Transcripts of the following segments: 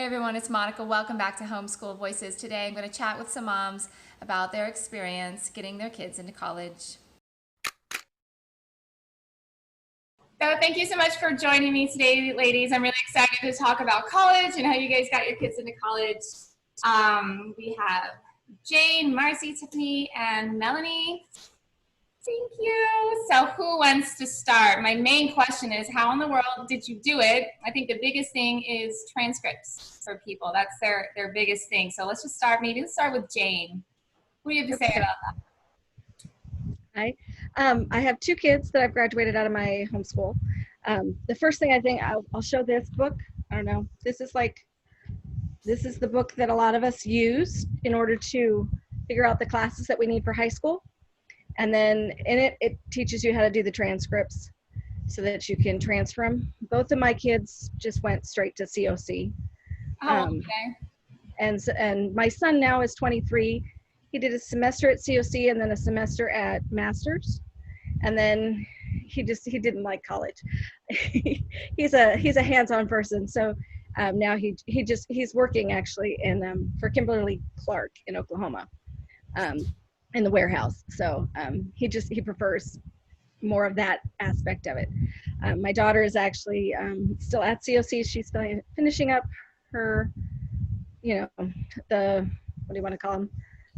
Hey everyone, it's Monica. Welcome back to Homeschool Voices. Today I'm going to chat with some moms about their experience getting their kids into college. So thank you so much for joining me today, ladies. I'm really excited to talk about college and how you guys got your kids into college. We have Jane, Marcy, Tiffany, and Melanie. Thank you. So who wants to start? My main question is, how in the world did you do it? I think the biggest thing is transcripts for people. That's their biggest thing. So let's just start, maybe let's start with Jane. What do you have to say about that? Hi. I have two kids that I've graduated out of my homeschool. The first thing I think, I'll show this book. I don't know. This is the book that a lot of us use in order to figure out the classes that we need for high school. And then in it, it teaches you how to do the transcripts so that you can transfer them. Both of my kids just went straight to COC. Okay. And my son now is 23. He did a semester at COC and then a semester at Masters. And then he didn't like college. he's a hands-on person. So now he's working actually for Kimberly Clark in Oklahoma. In the warehouse. So he prefers more of that aspect of it. My daughter is actually still at COC. She's still finishing up her, the, what do you want to call them?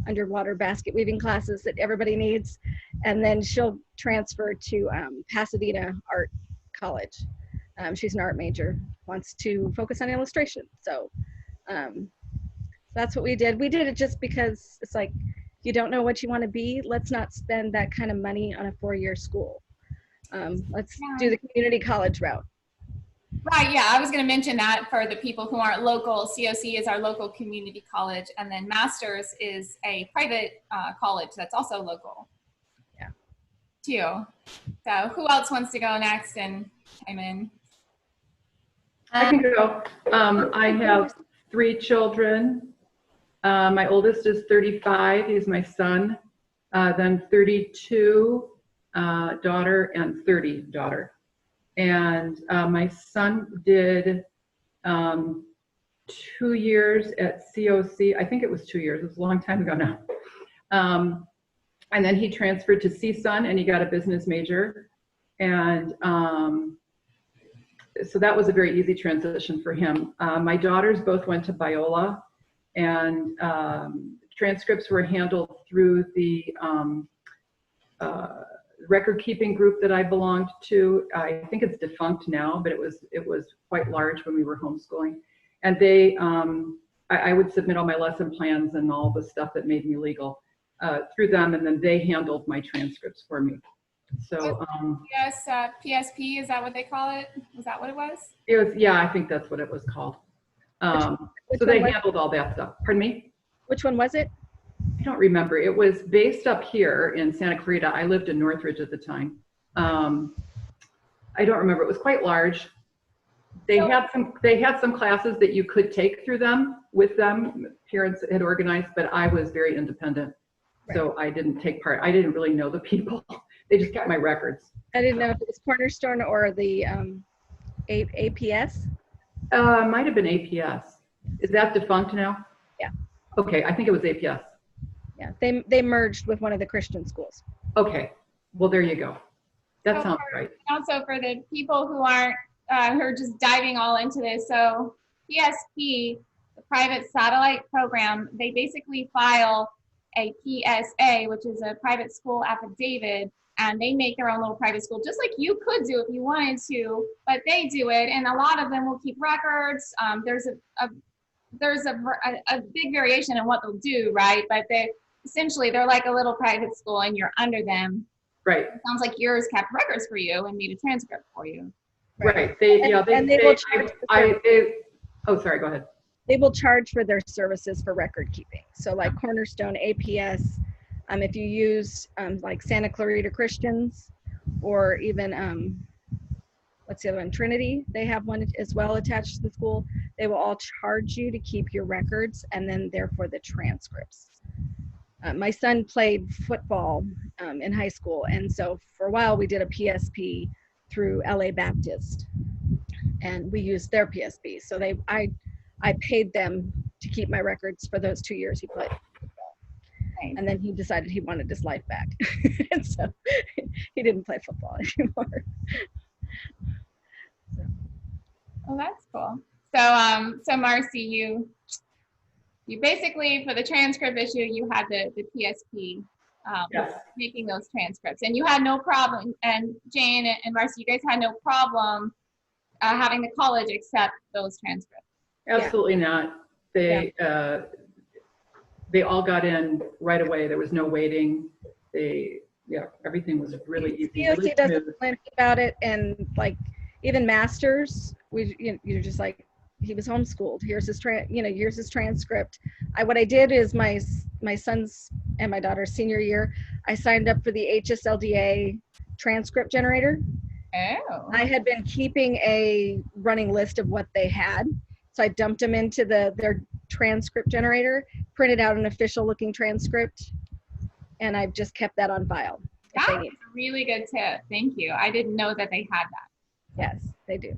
Underwater basket weaving classes that everybody needs. And then she'll transfer to Pasadena Art College. She's an art major, wants to focus on illustration. So that's what we did. We did it just because it's like, you don't know what you want to be, let's not spend that kind of money on a 4-year school. Let's do the community college route. Right, yeah, I was going to mention that for the people who aren't local. COC is our local community college, and then Masters is a private college that's also local. Yeah. Too. So who else wants to go next and chime in? I can go. I have 3 children. My oldest is 35, he's my son, then 32 daughter and 30 daughter. And my son did 2 years at COC. I think it was 2 years, it was a long time ago now. And then he transferred to CSUN and he got a business major. And so that was a very easy transition for him. My daughters both went to Biola. And transcripts were handled through the record keeping group that I belonged to. I think it's defunct now, but it was quite large when we were homeschooling. And they, I would submit all my lesson plans and all the stuff that made me legal through them, and then they handled my transcripts for me. So yes, PSP, is that what they call it? Was that what it was? It was, yeah, I think that's what it was called. So they handled all that stuff. Pardon me? Which one was it? I don't remember. It was based up here in Santa Clarita. I lived in Northridge at the time. I don't remember. It was quite large. They had some classes that you could take through them with them. Parents had organized, but I was very independent. Right. So I didn't take part. I didn't really know the people. They just kept my records. I didn't know if it was Cornerstone or the APS. Might have been APS. Is that defunct now? Yeah. Okay, I think it was APS. Yeah, they merged with one of the Christian schools. Okay, well there you go. That sounds right. Also for the people who aren't, who are just diving all into this, so PSP, the private satellite program, they basically file a PSA, which is a private school affidavit, and they make their own little private school, just like you could do if you wanted to, but they do it, and a lot of them will keep records. There's a big variation in what they'll do, right? But they're like a little private school, and you're under them. Right. It sounds like yours kept records for you and made a transcript for you. Right. Oh, sorry, go ahead. They will charge for their services for record keeping. So like Cornerstone, APS, if you use like Santa Clarita Christians, or even what's the other one, Trinity, they have one as well attached to the school. They will all charge you to keep your records, and then therefore the transcripts. My son played football in high school, and so for a while we did a PSP through LA Baptist, and we used their PSP. So I I paid them to keep my records for those 2 years he played. Nice. And then he decided he wanted his life back. And so he didn't play football anymore. So. Oh, that's cool. So Marcy, you basically, for the transcript issue, you had the PSP Yes. making those transcripts, and you had no problem. And Jane and Marcy, you guys had no problem having the college accept those transcripts. Absolutely not. They all got in right away. There was no waiting. Everything was really easy. DOC Really doesn't smooth. complain about it, and like even masters, you're just like, he was homeschooled. Here's his here's his transcript. What I did is my son's and my daughter's senior year, I signed up for the HSLDA transcript generator. Oh. I had been keeping a running list of what they had, so I dumped them into their transcript generator, printed out an official looking transcript, and I've just kept that on file. That's a really good tip. Thank you. I didn't know that they had that. Yes, they do.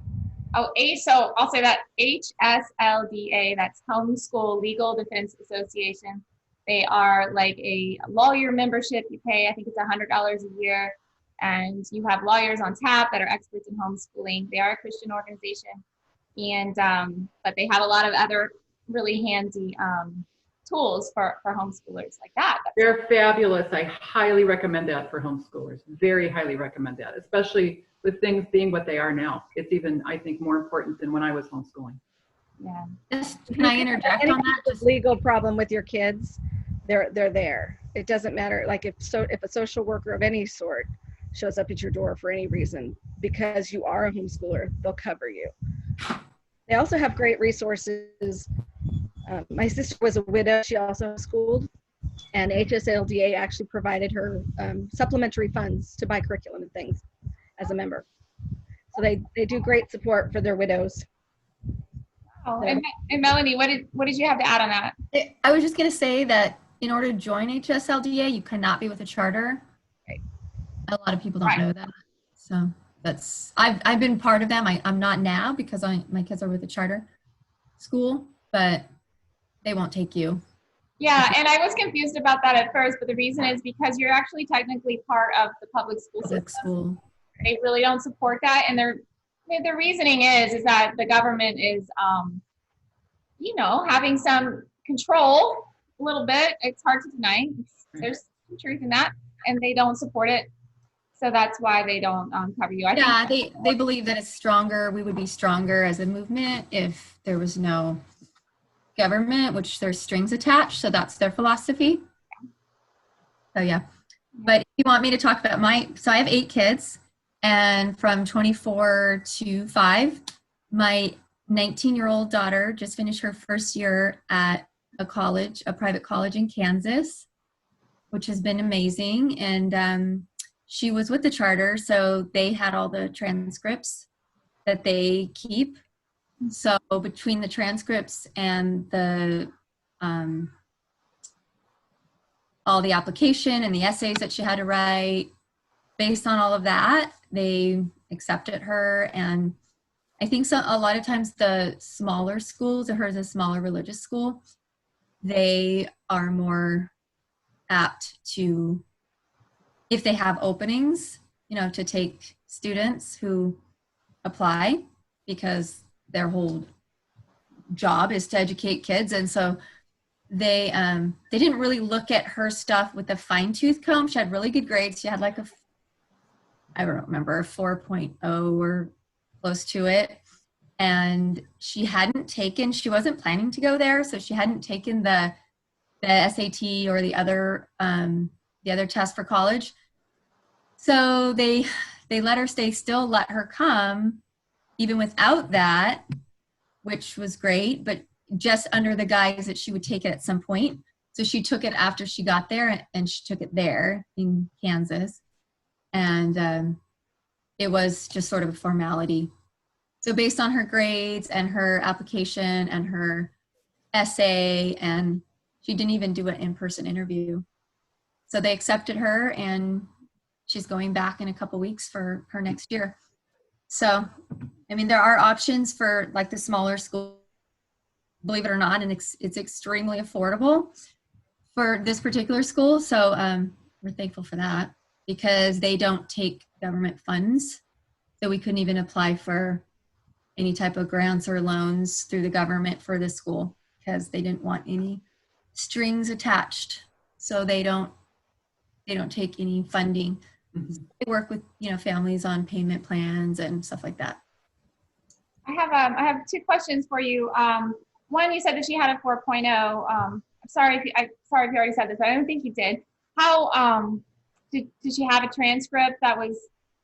Oh, so I'll say that HSLDA, that's Homeschool Legal Defense Association. They are like a lawyer membership you pay. I think it's $100 a year. And you have lawyers on tap that are experts in homeschooling. They are a Christian organization. And but they have a lot of other really handy tools for homeschoolers like that. They're fabulous. I highly recommend that for homeschoolers. Very highly recommend that, especially with things being what they are now. It's even, I think, more important than when I was homeschooling. Yeah. Can I interject on that? Just legal problem with your kids, they're there. It doesn't matter. Like if a social worker of any sort shows up at your door for any reason, because you are a homeschooler, they'll cover you. They also have great resources. My sister was a widow. She also schooled, and HSLDA actually provided her supplementary funds to buy curriculum and things as a member. So they do great support for their widows. Oh, and Melanie, what did you have to add on that? I was just going to say that in order to join HSLDA, you cannot be with a charter. Right. A lot of people don't know that. So that's, I've been part of them. I'm not now because my kids are with a charter school, but they won't take you. Yeah, and I was confused about that at first, but the reason is because you're actually technically part of the public school system. They really don't support that, and their reasoning is that the government is, having some control a little bit. It's hard to deny. There's some truth in that, and they don't support it, so that's why they don't cover you. I think they believe that it's stronger. We would be stronger as a movement if there was no government, which there's strings attached. So that's their philosophy. So yeah. But if you want me to talk about so I have 8 kids, and from 24 to 5, my 19-year-old daughter just finished her first year at a private college in Kansas, which has been amazing. And she was with the charter, so they had all the transcripts that they keep. So between the transcripts and the all the application and the essays that she had to write, based on all of that, they accepted her. And I think a lot of times the smaller schools, hers is a smaller religious school, they are more apt to, if they have openings, to take students who apply, because their whole job is to educate kids. And so they didn't really look at her stuff with a fine-tooth comb. She had really good grades. She had like I don't remember, 4.0 or close to it. And she wasn't planning to go there, so she hadn't taken the SAT or the other test for college. So they let her stay, still let her come, even without that, which was great, but just under the guise that she would take it at some point. So she took it after she got there, and she took it there in Kansas. And it was just sort of a formality. So based on her grades and her application and her essay, and she didn't even do an in-person interview. So they accepted her, and she's going back in a couple weeks for her next year. So, I mean, there are options for like the smaller school believe it or not, and it's extremely affordable for this particular school. So we're thankful for that because they don't take government funds. So we couldn't even apply for any type of grants or loans through the government for this school because they didn't want any strings attached. So they don't take any funding. Mhm. They work with, families on payment plans and stuff like that. I have two questions for you. One, you said that she had a 4.0. Sorry if you already said this, but I don't think you did. How did she have a transcript that was?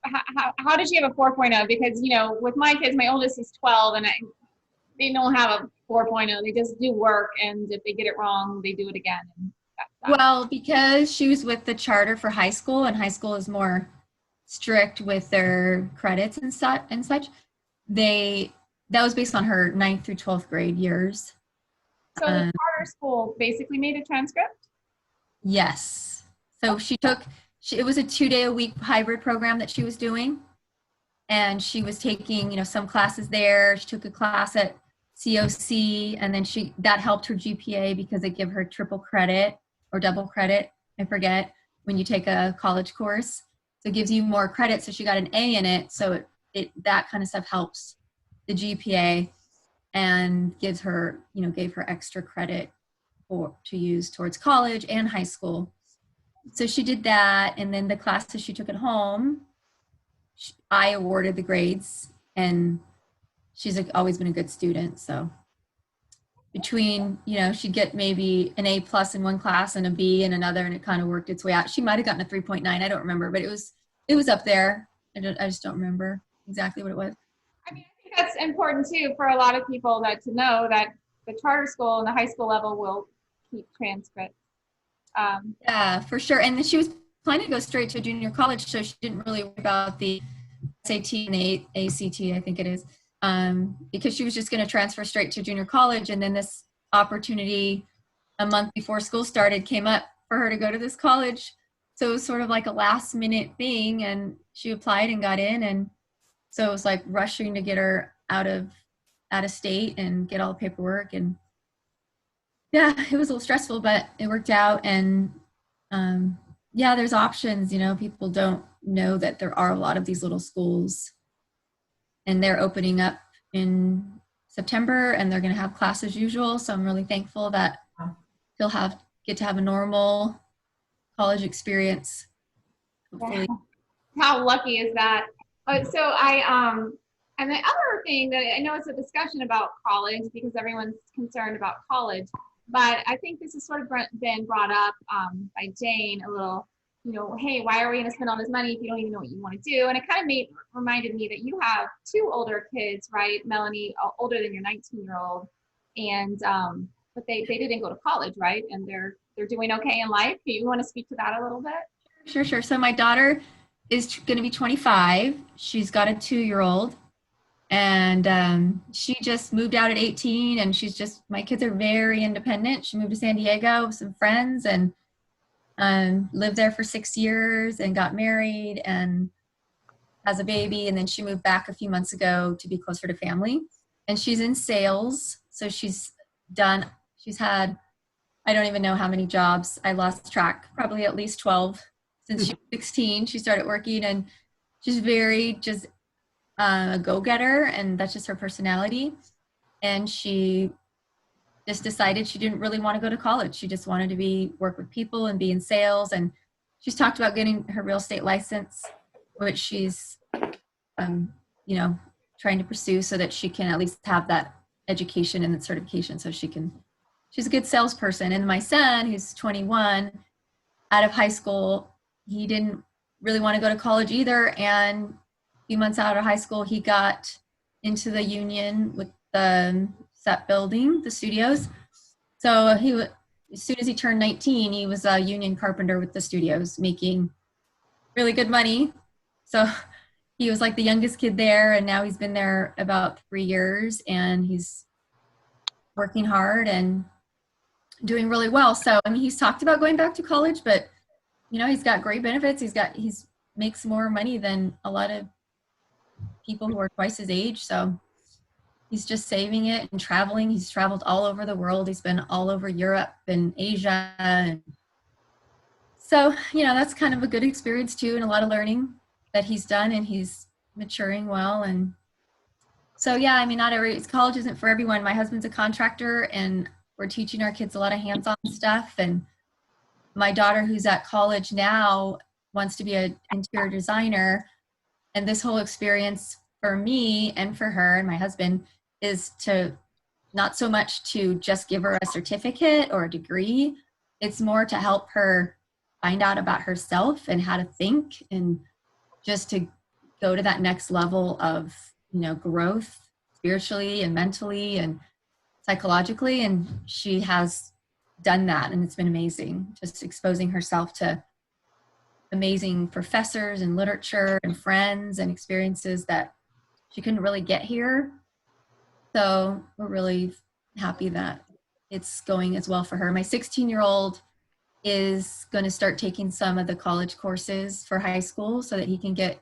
How did she have a 4.0? Because with my kids, my oldest is 12, and they don't have a 4.0. They just do work, and if they get it wrong, they do it again. And that's that. Well, because she was with the charter for high school, and high school is more strict with their credits and such. That was based on her 9th through 12th grade years. So the charter school basically made a transcript? Yes. So it was a 2-day-a-week hybrid program that she was doing. And she was taking, some classes there. She took a class at COC, and then that helped her GPA because they give her triple credit or double credit, I forget, when you take a college course. So it gives you more credit. So she got an A in it. So that kind of stuff helps the GPA and gave her extra credit to use towards college and high school. So she did that. And then the classes she took at home, I awarded the grades, and she's always been a good student. So between, she'd get maybe an A+ in one class and a B in another, and it kind of worked its way out. She might've gotten a 3.9. I don't remember, but it was up there. I just don't remember exactly what it was. I mean, I think that's important too for a lot of people to know that the charter school and the high school level will keep transcripts. Yeah, for sure. And then she was planning to go straight to junior college, so she didn't really worry about the SAT and the ACT, I think it is, because she was just going to transfer straight to junior college. And then this opportunity a month before school started came up for her to go to this college. So it was sort of like a last minute thing, and she applied and got in. And so it was like rushing to get her out of state and get all the paperwork. And yeah, it was a little stressful, but it worked out. And yeah, there's options. People don't know that there are a lot of these little schools, and they're opening up in September, and they're going to have class as usual. So I'm really thankful that he'll get to have a normal college experience. Hopefully. How lucky is that? And the other thing that I know it's a discussion about college because everyone's concerned about college, but I think this has sort of been brought up by Jane a little, hey, why are we going to spend all this money if you don't even know what you want to do? And it kind of reminded me that you have 2 older kids, right? Melanie, older than your 19-year-old, and but they didn't go to college, right? And they're doing okay in life. Do you want to speak to that a little bit? Sure. So my daughter is going to be 25. She's got a 2-year-old, and she just moved out at 18, and my kids are very independent. She moved to San Diego with some friends and lived there for 6 years and got married and has a baby. And then she moved back a few months ago to be closer to family. And she's in sales. So she's had, I don't even know how many jobs. I lost track, probably at least 12 since she was 16. She started working, and she's very just a go-getter, and that's just her personality. And she just decided she didn't really want to go to college. She just wanted to work with people and be in sales. And she's talked about getting her real estate license, which she's, trying to pursue so that she can at least have that education and that certification so she's a good salesperson. And my son, who's 21, out of high school, he didn't really want to go to college either. And a few months out of high school, he got into the union with the set building, the studios. So as soon as he turned 19, he was a union carpenter with the studios, making really good money. So he was like the youngest kid there, and now he's been there about 3 years, and he's working hard and doing really well. So, I mean, he's talked about going back to college, but he's got great benefits. He makes more money than a lot of people who are twice his age. So he's just saving it and traveling. He's traveled all over the world. He's been all over Europe and Asia. And so, you know, that's kind of a good experience too, and a lot of learning that he's done, and he's maturing well. And so, yeah, I mean, college isn't for everyone. My husband's a contractor, and we're teaching our kids a lot of hands-on stuff. And my daughter, who's at college now, wants to be an interior designer. And this whole experience for me and for her and my husband is to not so much to just give her a certificate or a degree. It's more to help her find out about herself and how to think, and just to go to that next level of, you know, growth spiritually and mentally and psychologically. And she has done that, and it's been amazing, just exposing herself to amazing professors and literature and friends and experiences that she couldn't really get here. So we're really happy that it's going as well for her. My 16-year-old is going to start taking some of the college courses for high school so that he can get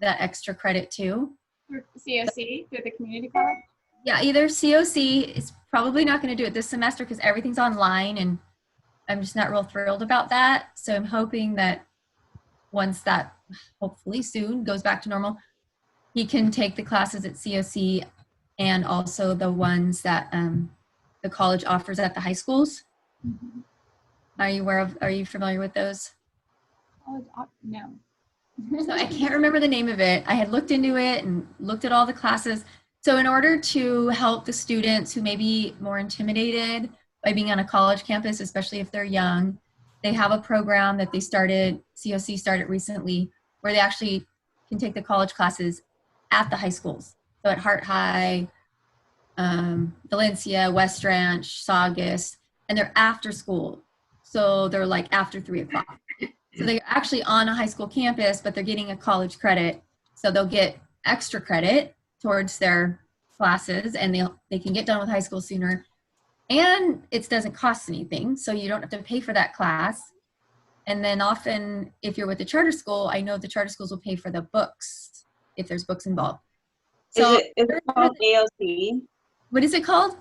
that extra credit too. Through COC, through the community college? Yeah, either COC. Is probably not going to do it this semester because everything's online, and I'm just not real thrilled about that. So I'm hoping that once that hopefully soon goes back to normal, he can take the classes at COC and also the ones that the college offers at the high schools. Mm-hmm. Are you familiar with those? No. So I can't remember the name of it. I had looked into it and looked at all the classes. So in order to help the students who may be more intimidated by being on a college campus, especially if they're young, they have a program that COC started recently, where they actually can take the college classes at the high schools. So at Hart High, Valencia, West Ranch, Saugus, and they're after school. So they're like after 3 o'clock. So they're actually on a high school campus, but they're getting a college credit. So they'll get extra credit towards their classes, and they can get done with high school sooner. And it doesn't cost anything, so you don't have to pay for that class. And then often, if you're with the charter school, I know the charter schools will pay for the books if there's books involved. So is it called AOC? What is it called?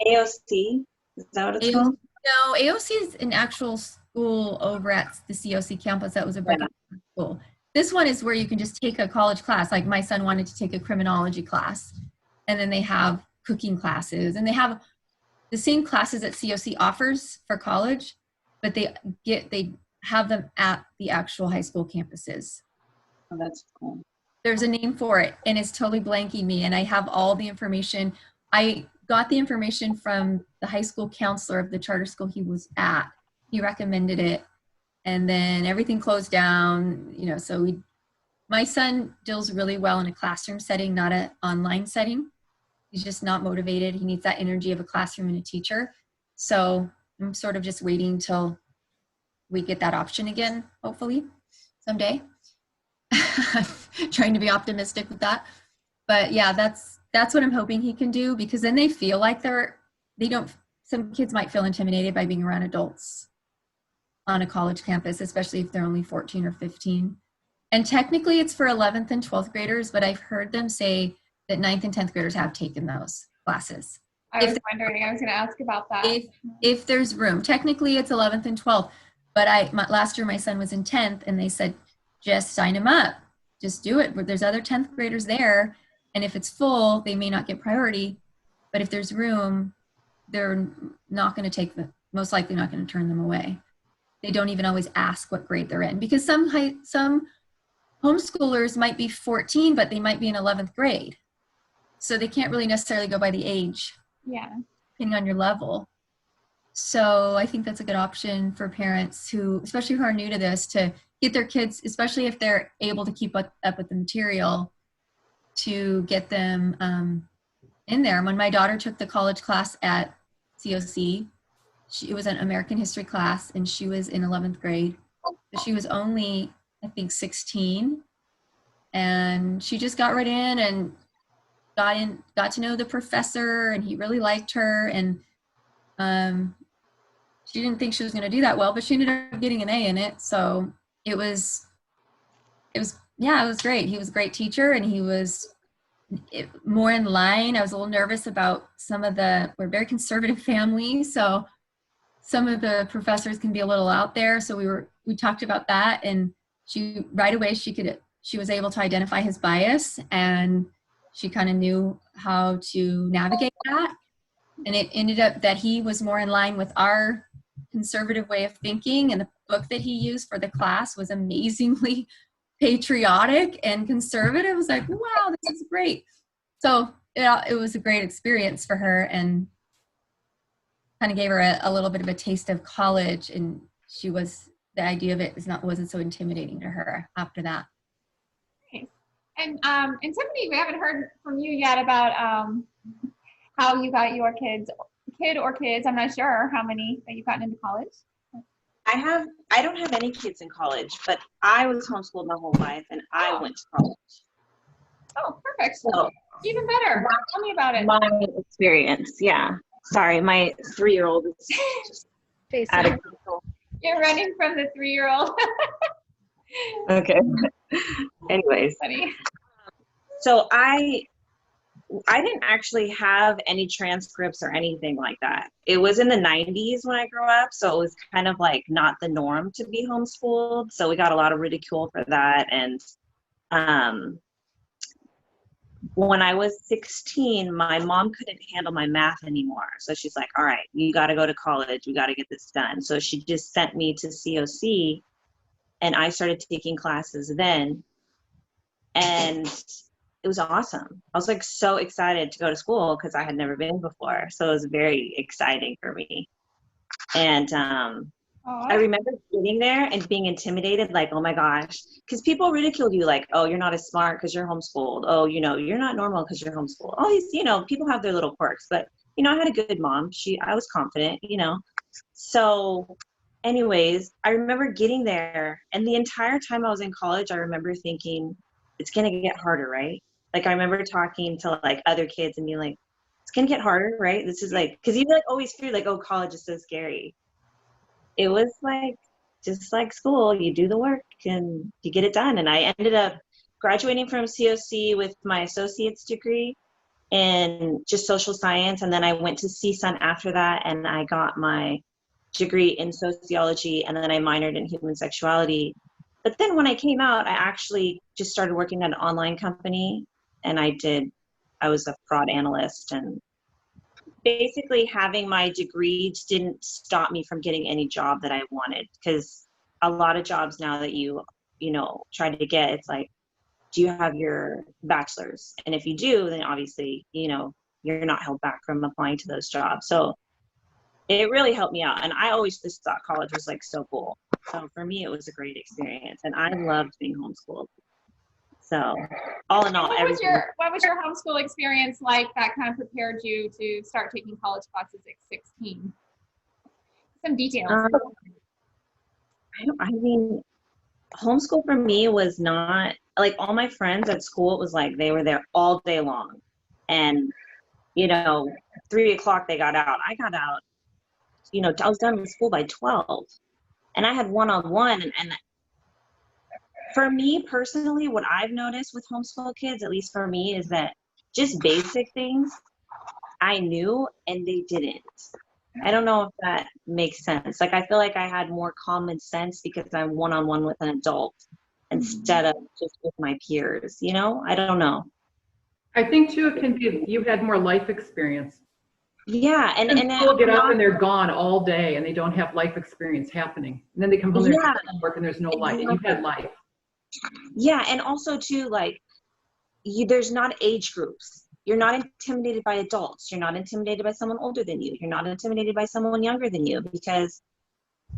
AOC? Is that what it's called? No, AOC is an actual school over at the COC campus that was a breakout school. This one is where you can just take a college class. Like my son wanted to take a criminology class, and then they have cooking classes, and they have the same classes that COC offers for college, but they have them at the actual high school campuses. Oh, that's cool. There's a name for it, and it's totally blanking me, and I have all the information. I got the information from the high school counselor of the charter school he was at. He recommended it, and then everything closed down, you know, so my son deals really well in a classroom setting, not an online setting. He's just not motivated. He needs that energy of a classroom and a teacher. So I'm sort of just waiting till we get that option again, hopefully someday. Trying to be optimistic with that. But yeah, that's what I'm hoping he can do, because then they feel like some kids might feel intimidated by being around adults on a college campus, especially if they're only 14 or 15. And technically it's for 11th and 12th graders, but I've heard them say that 9th and 10th graders have taken those classes. I was going to ask about that. If there's room. Technically it's 11th and 12th, but last year my son was in 10th, and they said, just sign him up. Just do it. There's other 10th graders there, and if it's full, they may not get priority, but if there's room, they're not going to most likely not going to turn them away. They don't even always ask what grade they're in, because some homeschoolers might be 14, but they might be in 11th grade. So they can't really necessarily go by the age. Yeah. Depending on your level. So I think that's a good option for parents especially who are new to this, to get their kids, especially if they're able to keep up with the material, to get them in there. When my daughter took the college class at COC, it was an American history class, and she was in 11th grade. So she was only, I think, 16, and she just got right in and got to know the professor, and he really liked her, and she didn't think she was going to do that well, but she ended up getting an A in it. So it was great. He was a great teacher, and he was more in line. I was a little nervous about we're a very conservative family, so some of the professors can be a little out there. So we talked about that, and she right away she was able to identify his bias, and she kind of knew how to navigate that. And it ended up that he was more in line with our conservative way of thinking, and the book that he used for the class was amazingly patriotic and conservative. I was like, wow, this is great. So it was a great experience for her, and kind of gave her a little bit of a taste of college, and the idea of it wasn't so intimidating to her after that. Nice. And Tiffany, we haven't heard from you yet about how you got your kid or kids. I'm not sure how many that you've gotten into college. I don't have any kids in college, but I was homeschooled my whole life, and I went to college. Oh, perfect. So even better. Tell me about it. my experience, yeah. Sorry, my 3-year-old is just out of control. You're running from the 3-year-old. Okay. Anyways, Funny. so I didn't actually have any transcripts or anything like that. It was in the 90s when I grew up, so it was kind of like not the norm to be homeschooled. So we got a lot of ridicule for that. And when I was 16, my mom couldn't handle my math anymore. So she's like, all right, you got to go to college. We got to get this done. So she just sent me to COC, and I started taking classes then. And it was awesome. I was like so excited to go to school because I had never been before. So it was very exciting for me. And I remember getting there and being intimidated, like, oh my gosh, because people ridiculed you, like, oh, you're not as smart because you're homeschooled. Oh, you're not normal because you're homeschooled. All these, people have their little quirks, but, I had a good mom. I was confident, So anyways, I remember getting there, and the entire time I was in college, I remember thinking, it's going to get harder, right? Like, I remember talking to, like, other kids and being like, it's going to get harder, right? This is like, because you, like, always feel like, oh, college is so scary. It was like, just like school, you do the work and you get it done. And I ended up graduating from COC with my associate's degree in just social science. And then I went to CSUN after that, and I got my degree in sociology, and then I minored in human sexuality. But then when I came out, I actually just started working at an online company, and I was a fraud analyst, and basically having my degree didn't stop me from getting any job that I wanted, because a lot of jobs now that you try to get, it's like, do you have your bachelor's? And if you do, then obviously, you're not held back from applying to those jobs. So it really helped me out. And I always just thought college was like so cool. So for me, it was a great experience, and I loved being homeschooled. So all in all, what was your homeschool experience like that kind of prepared you to start taking college classes at 16? Some details. I mean, homeschool for me was not like, all my friends at school, it was like they were there all day long, and 3 o'clock they got out. I got out, I was done with school by 12, and I had one-on-one. And for me personally, what I've noticed with homeschool kids, at least for me, is that just basic things I knew and they didn't. I don't know if that makes sense. Like, I feel like I had more common sense because I'm one-on-one with an adult instead of just with my peers, I don't know. I think too, it can be, you had more life experience. Yeah. And people get up and they're gone all day and they don't have life experience happening. And then they come home and work and there's no life. And you had life. Yeah. And also too, like, there's not age groups. You're not intimidated by adults. You're not intimidated by someone older than you. You're not intimidated by someone younger than you, because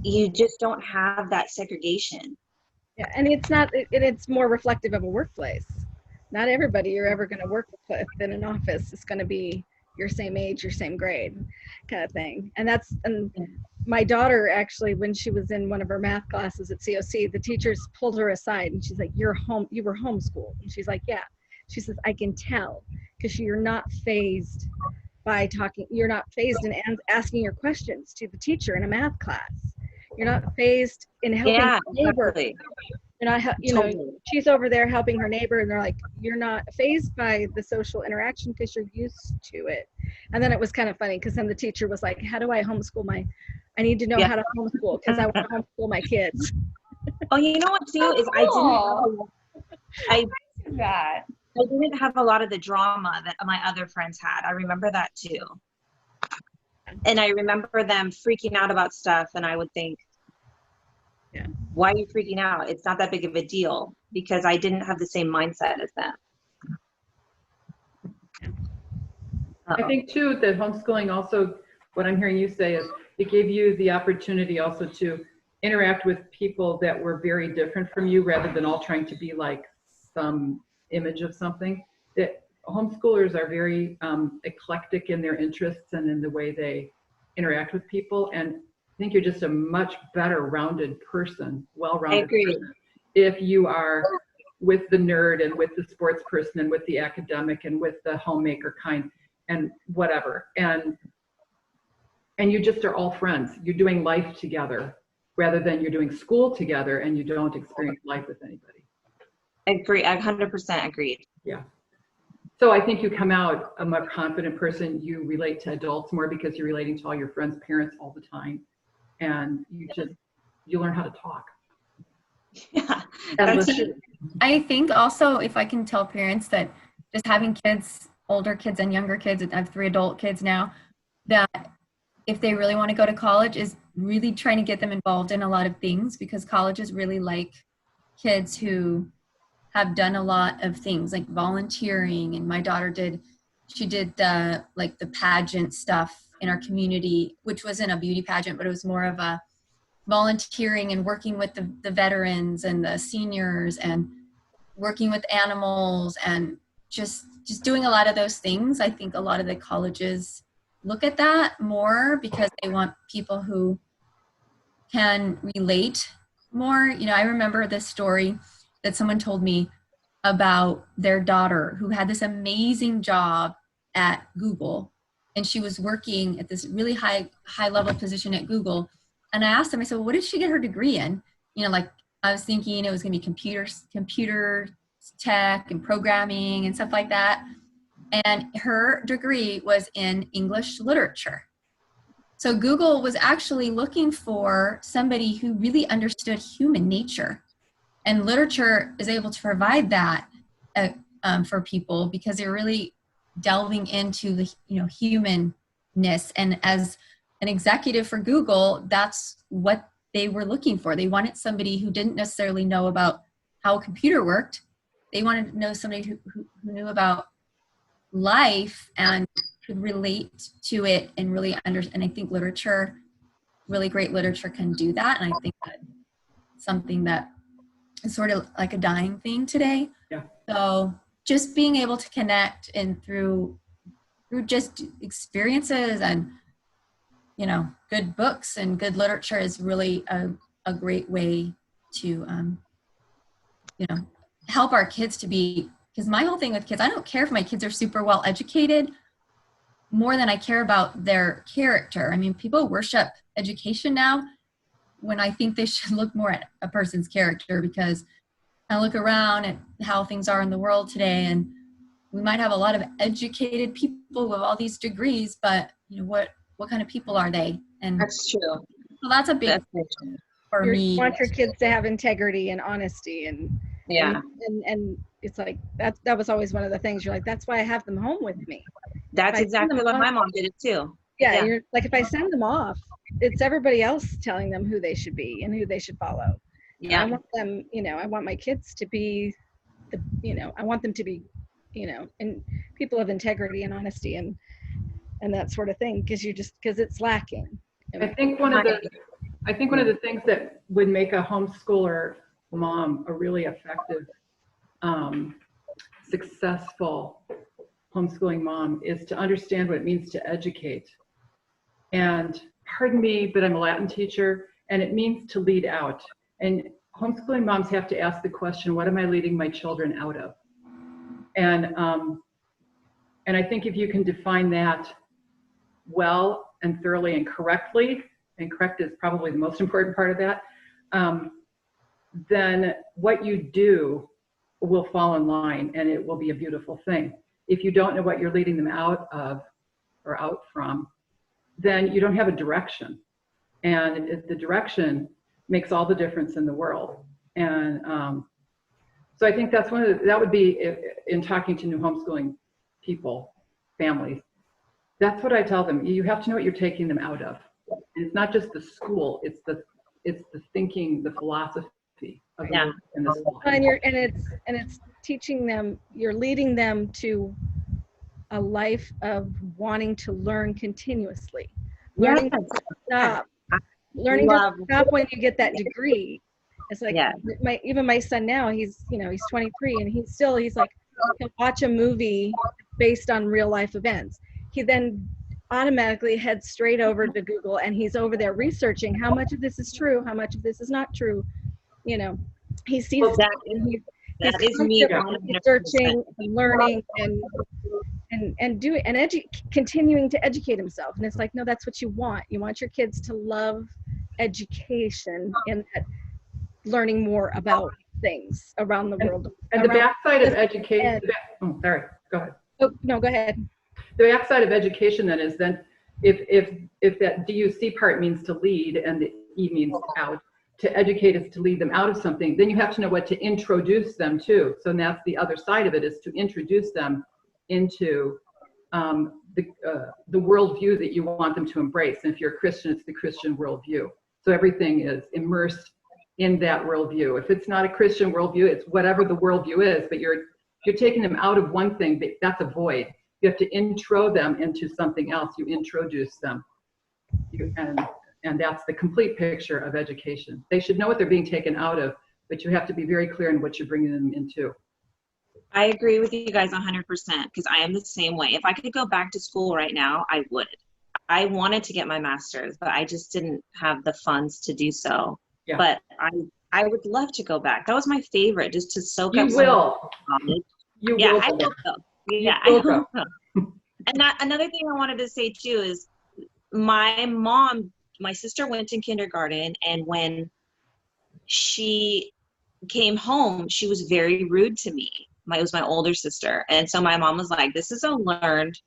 you just don't have that segregation. Yeah, and it's more reflective of a workplace. Not everybody you're ever going to work with in an office is going to be your same age, your same grade kind of thing. And my daughter, actually, when she was in one of her math classes at COC, the teachers pulled her aside and she's like, you were homeschooled. And she's like, yeah. She says, I can tell, because you're not phased by talking. You're not phased in asking your questions to the teacher in a math class. You're not phased in helping your neighbor. Exactly. Totally. she's over there helping her neighbor, and they're like, you're not fazed by the social interaction because you're used to it. And then it was kind of funny because then the teacher was like, how do I homeschool I need to know Yeah. how to homeschool because I want to homeschool my kids. Oh, you know what too is I didn't have a lot of the drama that my other friends had. I remember that too. And I remember them freaking out about stuff, and I would think, yeah, why are you freaking out? It's not that big of a deal, because I didn't have the same mindset as them. I think too that homeschooling also, what I'm hearing you say is it gave you the opportunity also to interact with people that were very different from you, rather than all trying to be like some image of something. That homeschoolers are very eclectic in their interests and in the way they interact with people, and I think you're just a much better rounded person, well-rounded person, if you are with the nerd and with the sports person and with the academic and with the homemaker kind and whatever, and you just are all friends. You're doing life together rather than you're doing school together and you don't experience life with anybody. Agree. I 100% agreed. Yeah. So I think you come out a more confident person. You relate to adults more because you're relating to all your friends' parents all the time, and you learn how to talk. Yeah, And I think also, if I can tell parents that just having kids, older kids and younger kids, I have 3 adult kids now, that if they really want to go to college, is really trying to get them involved in a lot of things, because colleges really like kids who have done a lot of things like volunteering. And my daughter did like the pageant stuff in our community, which wasn't a beauty pageant, but it was more of a volunteering and working with the veterans and the seniors and working with animals and just doing a lot of those things. I think a lot of the colleges look at that more because they want people who can relate more. You know, I remember this story that someone told me about their daughter who had this amazing job at Google, and she was working at this really high level position at Google. And I asked them, I said, well, what did she get her degree in? You know, like I was thinking it was going to be computer tech and programming and stuff like that. And her degree was in English literature. So Google was actually looking for somebody who really understood human nature. And literature is able to provide that for people because they're really delving into the humanness. And as an executive for Google, that's what they were looking for. They wanted somebody who didn't necessarily know about how a computer worked. They wanted to know somebody who knew about life and could relate to it and really understand. And I think literature, really great literature, can do that. And I think that something that is sort of like a dying thing today. Yeah. So just being able to connect and through just experiences and, you know, good books and good literature is really a great way to, you know, help our kids to be, because my whole thing with kids, I don't care if my kids are super well educated more than I care about their character. I mean, people worship education now when I think they should look more at a person's character, because I look around at how things are in the world today, and we might have a lot of educated people with all these degrees, but you know, what kind of people are they? And that's true. So that's a big thing for me. You want your kids to have integrity and honesty, and yeah, and it's like that was always one of the things. You're like, that's why I have them home with me. That's exactly what my mom did it too. Yeah, you're like, if I send them off, it's everybody else telling them who they should be and who they should follow. Yeah, I want them, you know, I want my kids to be I want them to be, and people of integrity and honesty and that sort of thing, because it's lacking. I think one of the things that would make a homeschooler mom a really effective, successful homeschooling mom is to understand what it means to educate. And pardon me, but I'm a Latin teacher, and it means to lead out. And homeschooling moms have to ask the question, what am I leading my children out of? And I think if you can define that well and thoroughly and correctly, and correct is probably the most important part of that, then what you do will fall in line and it will be a beautiful thing. If you don't know what you're leading them out of or out from, then you don't have a direction. And the direction makes all the difference in the world. And so I think that's that would be, in talking to new homeschooling people, families, that's what I tell them. You have to know what you're taking them out of. And it's not just the school, it's the thinking, the philosophy of the work in the school. And it's teaching them, you're leading them to a life of wanting to learn continuously. Learning to stop. Learning to stop when you get that degree. It's like even my son now, he's 23 and he's like, he'll watch a movie based on real life events. He then automatically heads straight over to Google and he's over there researching how much of this is true, how much of this is not true. He sees that is me researching and learning and doing and continuing to educate himself. And it's like, no, that's what you want. You want your kids to love education and that learning more about things around the world. And the backside of education, oh, sorry, go ahead. Oh, no, go ahead. The backside of education then is if that DUC part means to lead and the E means out, to educate is to lead them out of something, then you have to know what to introduce them to. So that's the other side of it, is to introduce them into the worldview that you want them to embrace. And if you're a Christian, it's the Christian worldview. So everything is immersed in that worldview. If it's not a Christian worldview, it's whatever the worldview is, but you're taking them out of one thing, that's a void. You have to intro them into something else. You introduce them. And that's the complete picture of education. They should know what they're being taken out of, but you have to be very clear in what you're bringing them into. I agree with you guys 100% because I am the same way. If I could go back to school right now, I would. I wanted to get my master's, but I just didn't have the funds to do so. Yeah. But I would love to go back. That was my favorite, just to soak up. You will. Yeah, I hope so. Yeah, I hope so. And another thing I wanted to say too is my sister went in kindergarten, and when she came home, she was very rude to me. It was my older sister. And so my mom was like, this is a learned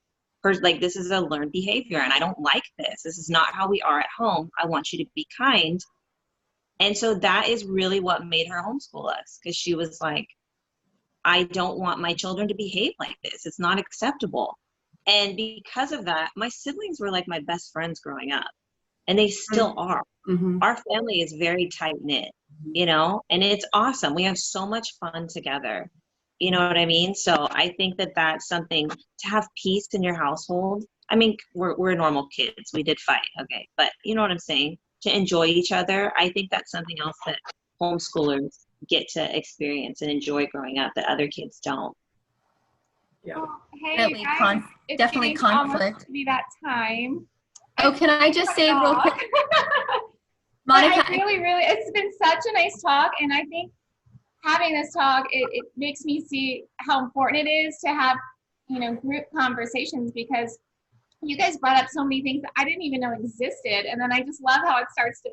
behavior, and I don't like this. This is not how we are at home. I want you to be kind. And so that is really what made her homeschool us, because she was like, I don't want my children to behave like this. It's not acceptable. And because of that, my siblings were like my best friends growing up, and they still are. Mm-hmm. Our family is very tight-knit, and it's awesome. We have so much fun together. You know what I mean? So I think that that's something to have peace in your household. I mean, we're normal kids. We did fight, okay, but you know what I'm saying? To enjoy each other. I think that's something else that homeschoolers get to experience and enjoy growing up that other kids don't. Yeah. Hey, guys, definitely conflict. To be that time. Oh, can I just say real quick? Monica, it's been such a nice talk, and I think having this talk, it makes me see how important it is to have, group conversations, because you guys brought up so many things that I didn't even know existed. And then I just love how it starts to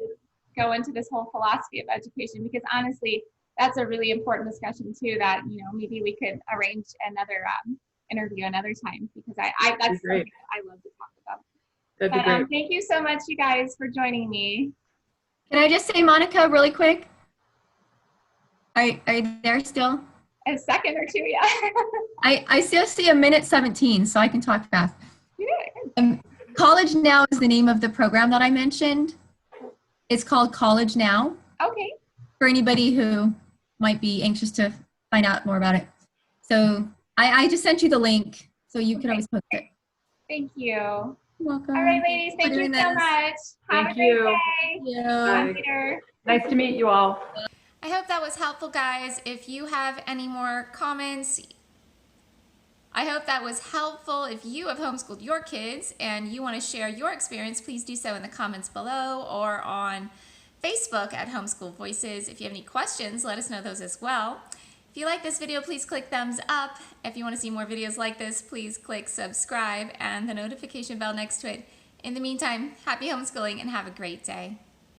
go into this whole philosophy of education, because honestly, that's a really important discussion too, that, maybe we could arrange another interview another time, because that's something that I love to talk about. That'd be great. Thank you so much, you guys, for joining me. Can I just say, Monica, really quick? Are you there still? A second or two, yeah. I still see a minute 17, so I can talk fast. College Now is the name of the program that I mentioned. It's called College Now. Okay. For anybody who might be anxious to find out more about it. So I just sent you the link, so you can always post it. Thank you. You're welcome. All right, ladies, thank you so much. Have a great day. Thank you. Later. Nice to meet you all. I hope that was helpful, guys. If you have any more comments, I hope that was helpful. If you have homeschooled your kids and you want to share your experience, please do so in the comments below or on Facebook at Homeschool Voices. If you have any questions, let us know those as well. If you like this video, please click thumbs up. If you want to see more videos like this, please click subscribe and the notification bell next to it. In the meantime, happy homeschooling and have a great day.